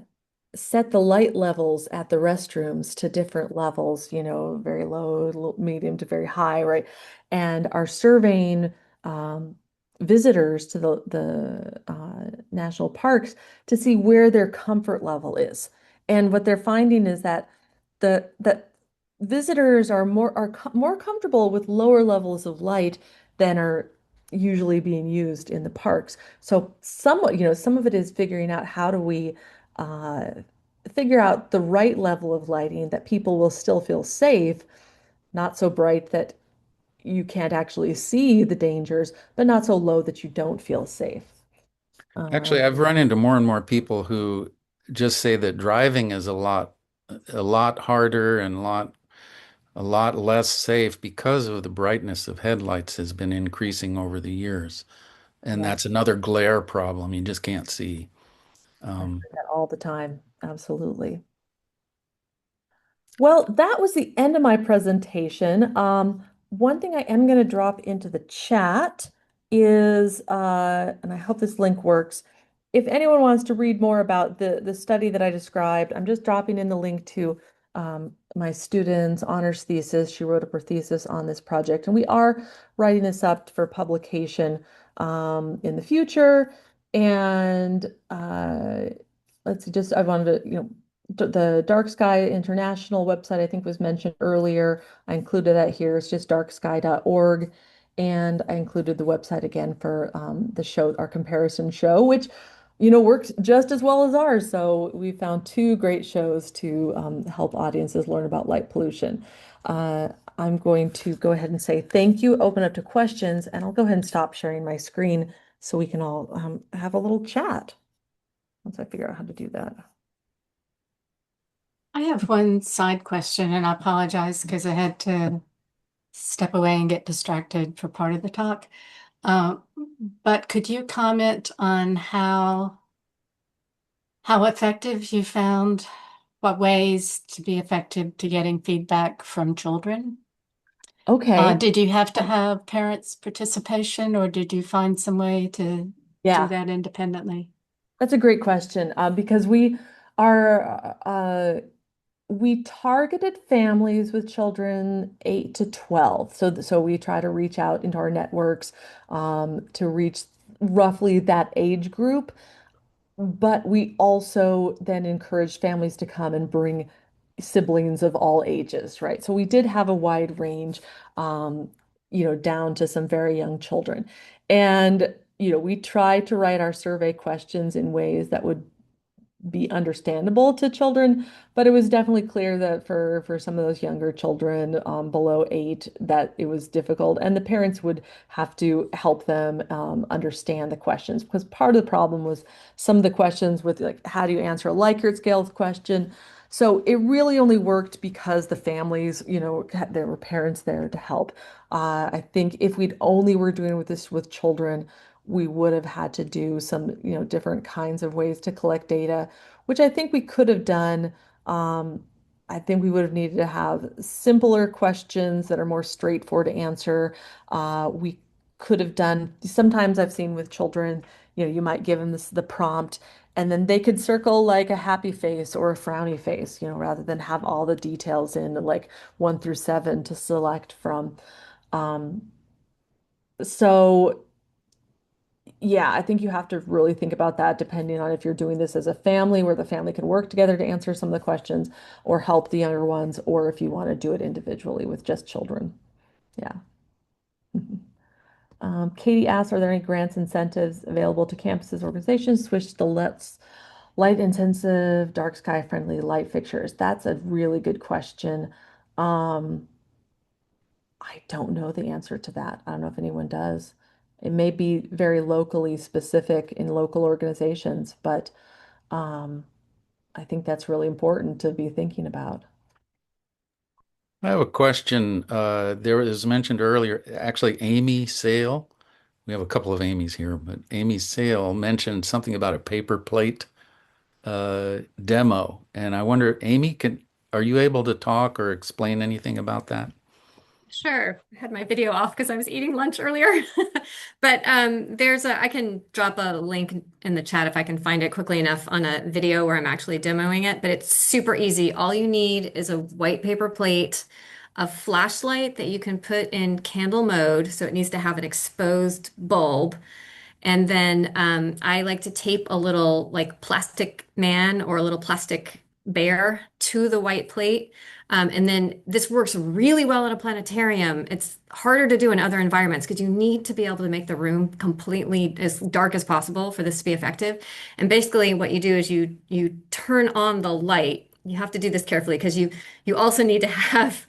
set the light levels at the restrooms to different levels, very low, medium to very high, right? And are surveying um, visitors to the national parks to see where their comfort level is. And what they're finding is that that visitors are more comfortable with lower levels of light than are usually being used in the parks. So somewhat, some of it is figuring out how do we uh, figure out the right level of lighting that people will still feel safe, not so bright that you can't actually see the dangers, but not so low that you don't feel safe. Uh, Actually, I've run into more and more people who just say that driving is a lot harder and a lot less safe because of the brightness of headlights has been increasing over the years. And yeah, that's another glare problem. You just can't see. I hear Um, that all the time. Absolutely. Well, that was the end of my presentation. One thing I am going to drop into the chat is, and I hope this link works. If anyone wants to read more about the study that I described, I'm just dropping in the link to my student's honors thesis. She wrote up her thesis on this project, and we are writing this up for publication in the future. And let's see, just I wanted to, the Dark Sky International website, I think was mentioned earlier. I included that here. It's just darksky.org. And I included the website again for the show, our comparison show, which, works just as well as ours. So we found two great shows to help audiences learn about light pollution. Uh, I'm going to go ahead and say thank you, open up to questions, and I'll go ahead and stop sharing my screen so we can all have a little chat once I figure out how to do that. I have one side question, and I apologize because I had to step away and get distracted for part of the talk. Uh, but could you comment on how effective you found, what ways to be effective to getting feedback from children? Okay. Did you have to have parents' participation, or did you find some way to do Yeah, that independently? that's a great question because are we targeted families with children 8 to 12. So we try to reach out into our networks to reach roughly that age group. But we also then encourage families to come and bring siblings of all ages, right? So we did have a wide range, um, down to some very young children. And, we try to write our survey questions in ways that would be understandable to children, but it was definitely clear that for some of those younger children below 8 that it was difficult, and the parents would have to help them understand the questions because part of the problem was some of the questions with like how do you answer a Likert scale question. So it really only worked because the families, there were parents there to help. I think if we'd only were doing with this with children, we would have had to do some, different kinds of ways to collect data, which I think we could have done. Um, I think we would have needed to have simpler questions that are more straightforward to answer. We could have done, sometimes I've seen with children, you might give them the prompt and then they could circle like a happy face or a frowny face, rather than have all the details in like 1 through 7 to select from. Um, so yeah, I think you have to really think about that depending on if you're doing this as a family where the family can work together to answer some of the questions or help the younger ones, or if you want to do it individually with just children. Yeah. Mhm. Katie asks, are there any grants incentives available to campuses, organizations to switch to light intensive, dark sky friendly light fixtures? That's a really good question. Um, I don't know the answer to that. I don't know if anyone does. It may be very locally specific in local organizations, but um, I think that's really important to be thinking about. I have a question. There was mentioned earlier, actually, Amy Sale. We have a couple of Amy's here, but Amy Sale mentioned something about a paper plate demo. And I wonder, Amy, are you able to talk or explain anything about that? Sure. I had my video off because I was eating lunch earlier. But I can drop a link in the chat if I can find it quickly enough on a video where I'm actually demoing it. But it's super easy. All you need is a white paper plate, a flashlight that you can put in candle mode. So it needs to have an exposed bulb. And then I like to tape a little like plastic man or a little plastic bear to the white plate. And then this works really well in a planetarium. It's harder to do in other environments because you need to be able to make the room completely as dark as possible for this to be effective. And basically what you do is you turn on the light. You have to do this carefully because you also need to have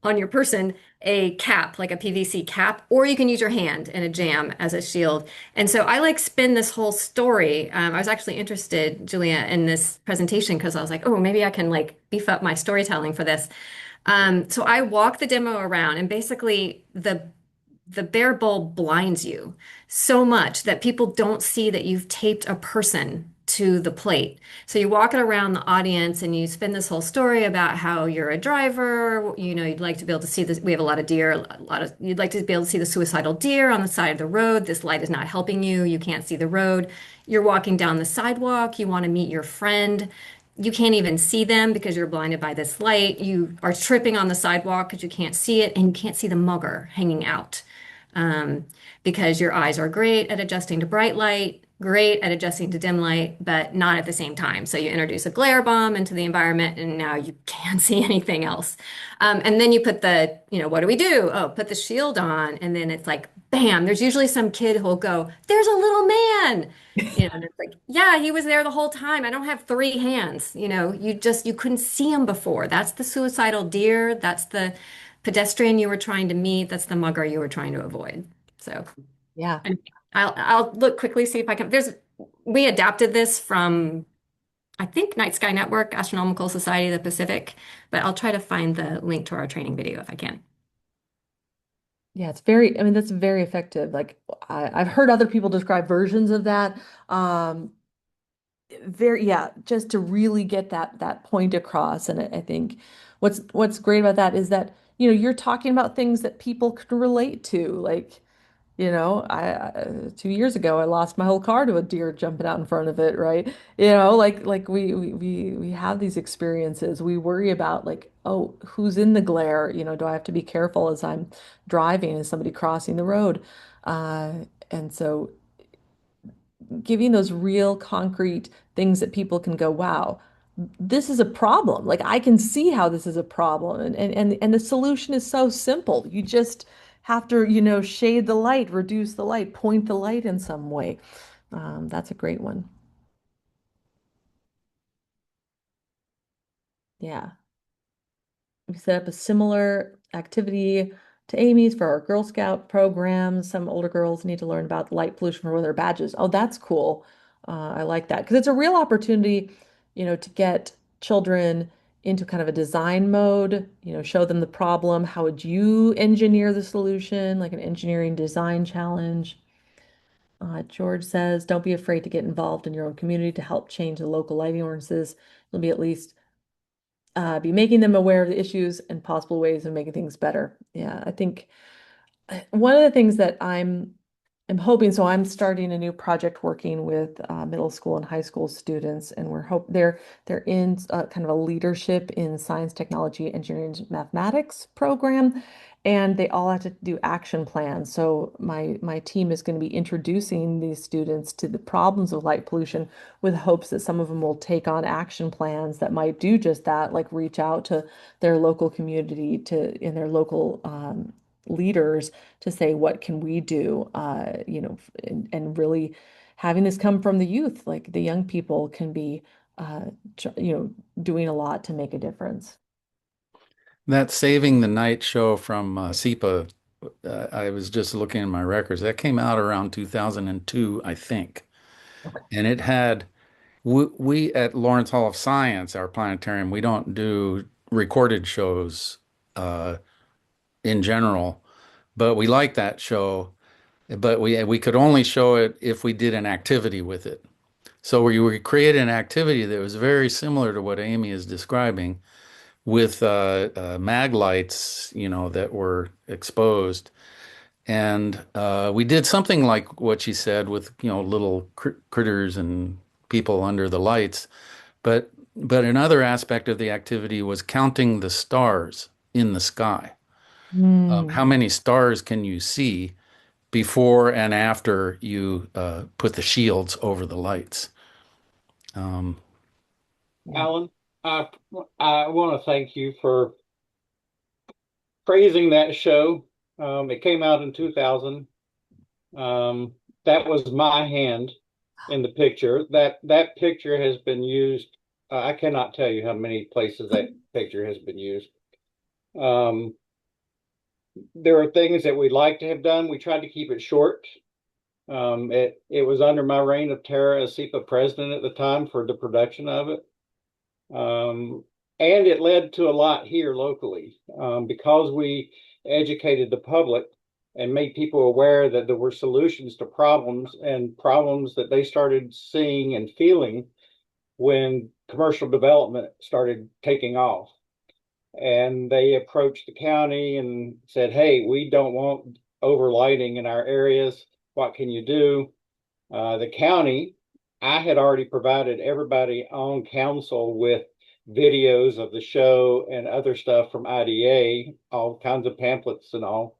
on your person a cap, like a PVC cap, or you can use your hand in a jam as a shield. And so I like spin this whole story. I was actually interested, Julia, in this presentation because I was like, oh, maybe I can like beef up my storytelling for this. So I walk the demo around, and basically the bare bulb blinds you so much that people don't see that you've taped a person to the plate. So you walk it around the audience and you spin this whole story about how you're a driver, you'd like to be able to see this. We have a lot of deer, you'd like to be able to see the suicidal deer on the side of the road. This light is not helping you. You can't see the road. You're walking down the sidewalk. You want to meet your friend. You can't even see them because you're blinded by this light. You are tripping on the sidewalk because you can't see it, and you can't see the mugger hanging out because your eyes are great at adjusting to bright light, great at adjusting to dim light, but not at the same time. So you introduce a glare bomb into the environment and now you can't see anything else. And then you put the, what do we do? Oh, put the shield on. And then it's like, bam, there's usually some kid who'll go, there's a little man. And it's like, yeah, he was there the whole time. I don't have three hands. You couldn't see him before. That's the suicidal deer. That's the pedestrian you were trying to meet. That's the mugger you were trying to avoid. So Yeah. and I'll look quickly, see if I can. We adapted this from, I think, Night Sky Network, Astronomical Society of the Pacific, but I'll try to find the link to our training video if I can. Yeah, that's very effective. Like I've heard other people describe versions of that. Um, yeah, just to really get that point across. And I think what's great about that is that, you're talking about things that people can relate to. Like, I 2 years ago I lost my whole car to a deer jumping out in front of it, right? Like we have these experiences. We worry about like, oh, who's in the glare? Do I have to be careful as I'm driving? Is somebody crossing the road? And so giving those real concrete things that people can go, wow, this is a problem. Like I can see how this is a problem. And the solution is so simple. You just have to, shade the light, reduce the light, point the light in some way. That's a great one. Yeah. We set up a similar activity to Amy's for our Girl Scout program. Some older girls need to learn about light pollution for their badges. Oh, that's cool. I like that because it's a real opportunity, to get children into kind of a design mode, show them the problem. How would you engineer the solution, like an engineering design challenge? George says, don't be afraid to get involved in your own community to help change the local lighting ordinances. You'll be at least be making them aware of the issues and possible ways of making things better. Yeah, I think one of the things that I'm hoping, so I'm starting a new project working with middle school and high school students, and they're in kind of a leadership in science, technology, engineering, mathematics program, and they all have to do action plans. So my team is going to be introducing these students to the problems of light pollution with hopes that some of them will take on action plans that might do just that, like reach out to their local community in their local leaders to say, what can we do? And really having this come from the youth, like the young people can be, doing a lot to make a difference. That Saving the Night show from SEPA, I was just looking in my records. That came out around 2002, I think. Okay. And it had, we at Lawrence Hall of Science, our planetarium, we don't do recorded shows uh, in general, but we like that show. But we could only show it if we did an activity with it. So we created an activity that was very similar to what Amy is describing, with mag lights, that were exposed. And we did something like what she said with, little critters and people under the lights. But another aspect of the activity was counting the stars in the sky. Hmm. How many stars can you see before and after you put the shields over the lights? Um, Yeah. Alan, I I want to thank you for praising that show. It came out in 2000. That was my hand in the picture. That picture has been used. I cannot tell you how many places that picture has been used. Um, there are things that we'd like to have done. We tried to keep it short. It was under my reign of terror as SEPA president at the time for the production of it. And it led to a lot here locally because we educated the public and made people aware that there were solutions to problems and problems that they started seeing and feeling when commercial development started taking off. And they approached the county and said, hey, we don't want overlighting in our areas. What can you do? The county, I had already provided everybody on council with videos of the show and other stuff from IDA, all kinds of pamphlets and all.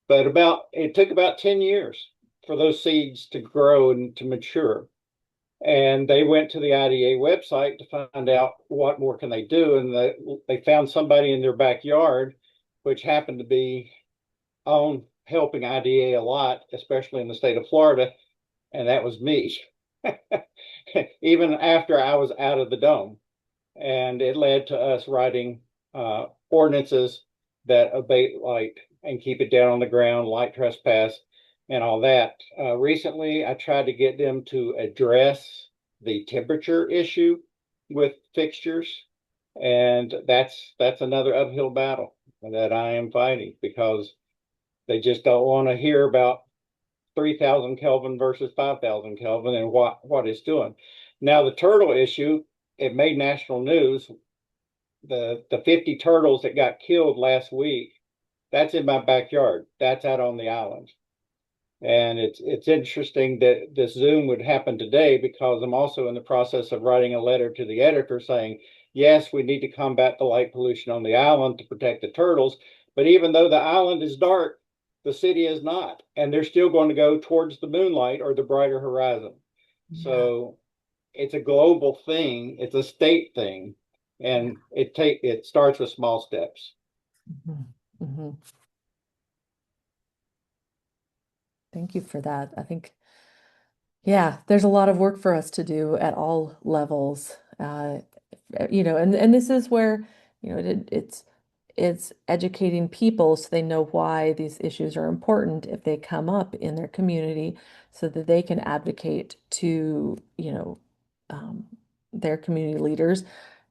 But it took about 10 years for those seeds to grow and to mature. And they went to the IDA website to find out what more can they do. And they found somebody in their backyard, which happened to be on helping IDA a lot, especially in the state of Florida. And that was me, even after I was out of the dome. And it led to us writing ordinances that abate light and keep it down on the ground, light trespass, and all that. Recently, I tried to get them to address the temperature issue with fixtures, and that's another uphill battle that I am fighting because they just don't want to hear about 3,000 Kelvin versus 5,000 Kelvin and what it's doing. Now, the turtle issue, it made national news. The 50 turtles that got killed last week, that's in my backyard. That's out on the island. And it's interesting that this Zoom would happen today because I'm also in the process of writing a letter to the editor saying, yes, we need to combat the light pollution on the island to protect the turtles. But even though the island is dark, the city is not. And they're still going to go towards the moonlight or the brighter horizon. Yeah. So it's a global thing. It's a state thing. And it starts with small steps. Mm-hmm. Mm-hmm. Thank you for that. I think, yeah, there's a lot of work for us to do at all levels. And this is where, it's educating people so they know why these issues are important if they come up in their community so that they can advocate to, their community leaders.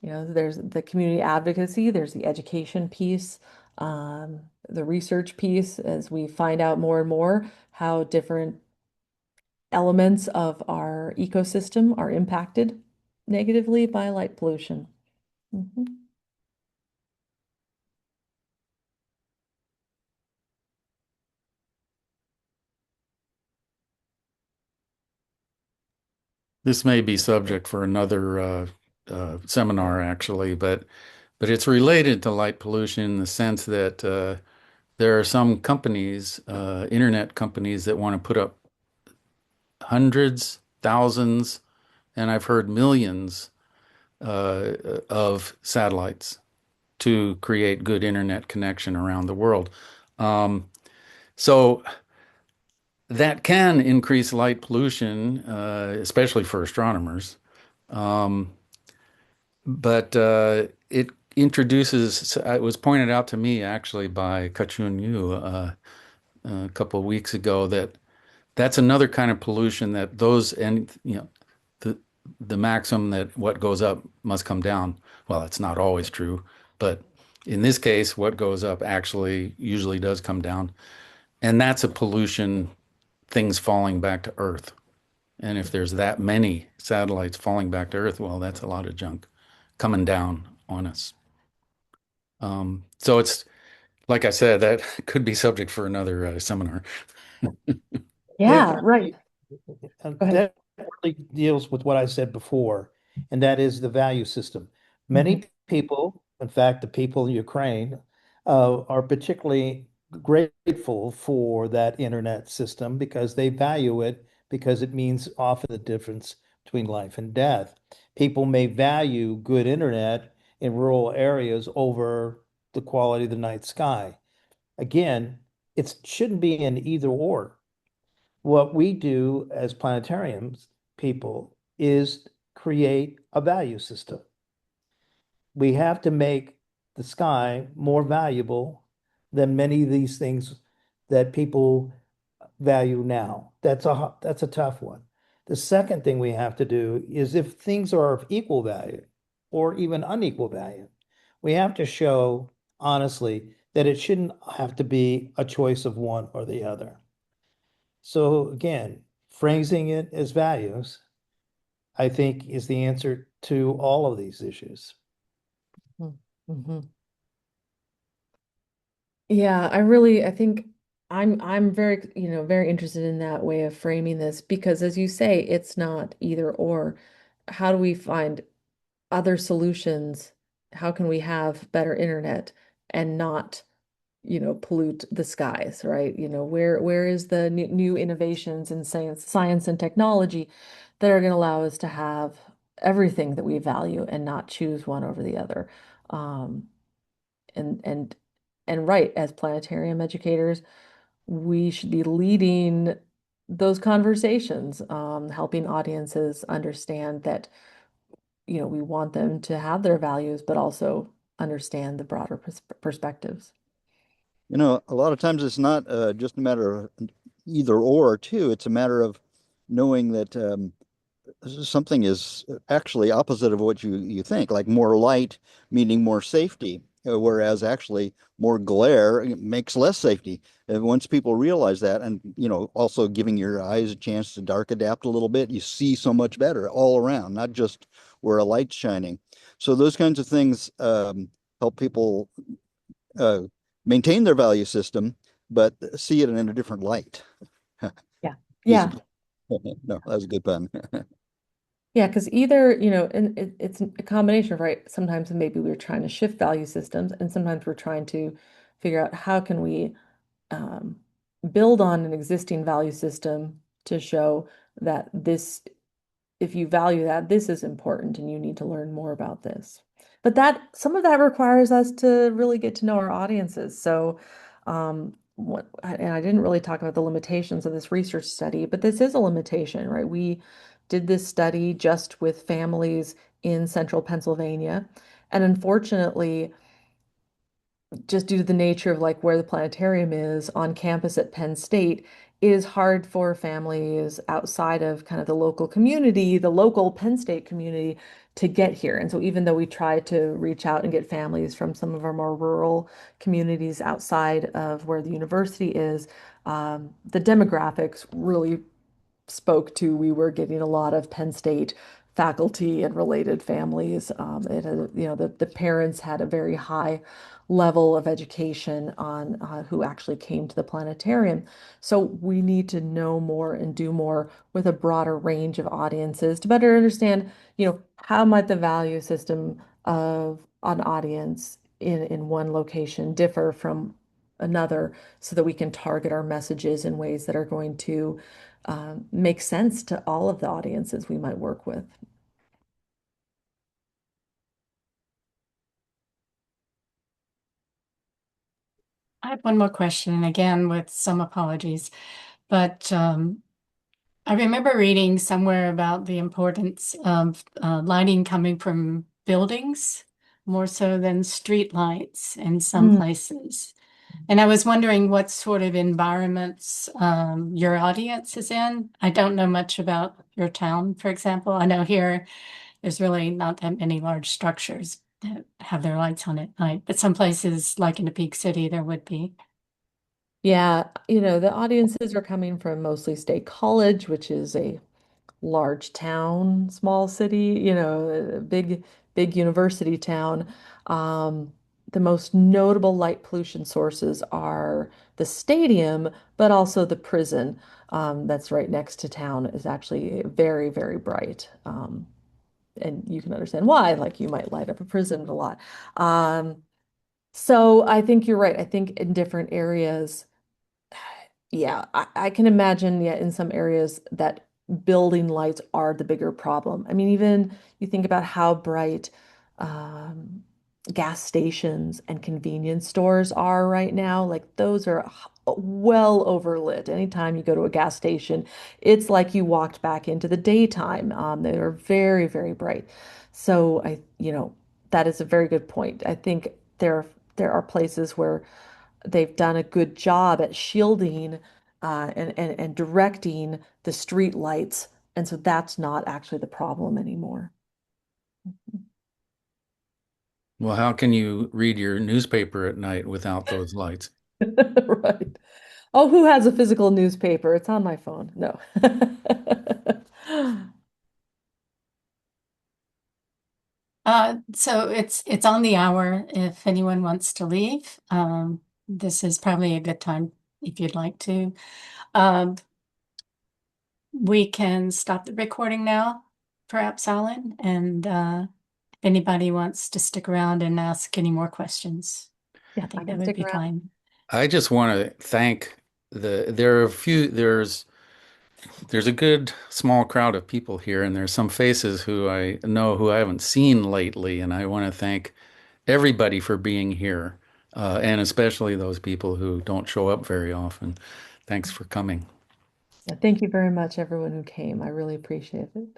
There's the community advocacy, there's the education piece, the research piece, as we find out more and more how different elements of our ecosystem are impacted negatively by light pollution. Mm-hmm. This may be subject for another seminar, actually, but it's related to light pollution in the sense that there are some companies, internet companies, that want to put up hundreds, thousands, and I've heard millions of satellites to create good internet connection around the world. So that can increase light pollution, especially for astronomers. But it introduces, it was pointed out to me actually by Kachun Yu a couple of weeks ago that that's another kind of pollution that the maxim that what goes up must come down. Well, it's not always true, but in this case, what goes up actually usually does come down. And that's a pollution, things falling back to Earth. And if there's that many satellites falling back to Earth, well, that's a lot of junk coming down on us. So it's, like I said, that could be subject for another seminar. Yeah, right. That really deals with what I said before, and that is the value system. Many people, in fact, the people in Ukraine, are particularly grateful for that internet system because they value it because it means often the difference between life and death. People may value good internet in rural areas over the quality of the night sky. Again, it shouldn't be an either or. What we do as planetariums people is create a value system. We have to make the sky more valuable than many of these things that people value now. That's a tough one. The second thing we have to do is if things are of equal value or even unequal value, we have to show honestly that it shouldn't have to be a choice of one or the other. So again, phrasing it as values, I think, is the answer to all of these issues. Mm-hmm. Yeah, I think I'm very, very interested in that way of framing this because as you say, it's not either or. How do we find other solutions? How can we have better internet and not pollute the skies, right? Where is the new innovations in science and technology that are going to allow us to have everything that we value and not choose one over the other. Um, and and and right, as planetarium educators, we should be leading those conversations, helping audiences understand that, we want them to have their values, but also understand the broader perspectives. A lot of times it's not just a matter of either or too. It's a matter of knowing that something is actually opposite of what you think, like more light meaning more safety, whereas actually more glare makes less safety. And once people realize that, and also giving your eyes a chance to dark adapt a little bit, you see so much better all around, not just where a light's shining. So those kinds of things help people uh, maintain their value system, but see it in a different light. Yeah. Use Yeah. No, that was a good pun. Yeah, because either, and it's a combination of, right? Sometimes maybe we're trying to shift value systems, and sometimes we're trying to figure out how can we um, build on an existing value system to show that this, if you value that, this is important and you need to learn more about this. But some of that requires us to really get to know our audiences. So, and I didn't really talk about the limitations of this research study, but this is a limitation, right? We did this study just with families in central Pennsylvania. And unfortunately, just due to the nature of like where the planetarium is on campus at Penn State, it is hard for families outside of kind of the local community, the local Penn State community, to get here. And so even though we try to reach out and get families from some of our more rural communities outside of where the university is, the demographics really spoke to, we were getting a lot of Penn State faculty and related families. It had, the parents had a very high level of education on who actually came to the planetarium. So we need to know more and do more with a broader range of audiences to better understand, how might the value system of an audience in one location differ from another, so that we can target our messages in ways that are going to make sense to all of the audiences we might work with. I have one more question, and again, with some apologies, but I remember reading somewhere about the importance of lighting coming from buildings more so than street lights in some Mm. places. And I was wondering what sort of environments your audience is in. I don't know much about your town, for example. I know here there's really not that many large structures that have their lights on at night, but some places, like in a big city, there would be. Yeah, the audiences are coming from mostly State College, which is a large town, small city, a big university town. The most notable light pollution sources are the stadium, but also the prison that's right next to town is actually very, very bright. And you can understand why, like you might light up a prison a lot. So I think you're right. I think in different areas, yeah, I can imagine, yeah, in some areas that building lights are the bigger problem. I mean, even you think about how bright um, gas stations and convenience stores are right now, like those are well overlit. Anytime you go to a gas station, it's like you walked back into the daytime. They are very, very bright. So that is a very good point. I think there are places where they've done a good job at shielding and directing the street lights. And so that's not actually the problem anymore. Well, how can you read your newspaper at night without those lights? Right. Oh, who has a physical newspaper? It's on my phone. No. So it's on the hour if anyone wants to leave. This is probably a good time if you'd like to. Um, we can stop the recording now, perhaps, Alan, and if anybody wants to stick around and ask any more questions, Yeah, I I think that can would stick be around. fine. I just want to thank there are a few, there's a good small crowd of people here, and there's some faces who I know who I haven't seen lately, and I want to thank everybody for being here, and especially those people who don't show up very often. Thanks for coming. Yeah, thank you very much, everyone who came. I really appreciate it. You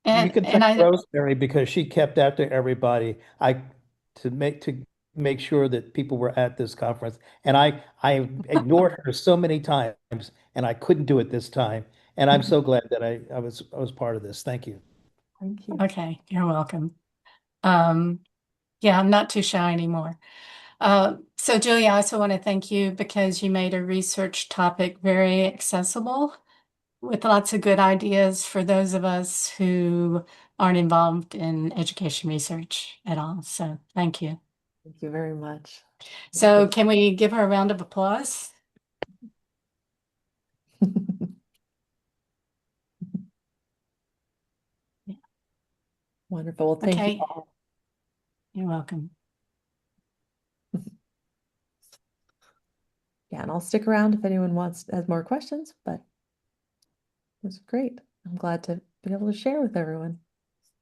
And can and thank I Rosemary because she kept after everybody. To make sure that people were at this conference. And I ignored her so many times and I couldn't do it this time. And I'm so glad that I was part of this. Thank you. Thank you. okay, you're welcome. Yeah, I'm not too shy anymore. So Julia, I also want to thank you because you made a research topic very accessible with lots of good ideas for those of us who aren't involved in education research at all. So thank you. Thank you very much. So can we give her a round of applause? Wonderful. Well, thank you Okay, all. you're welcome. Yeah, and I'll stick around if anyone has more questions, but it was great. I'm glad to be able to share with everyone.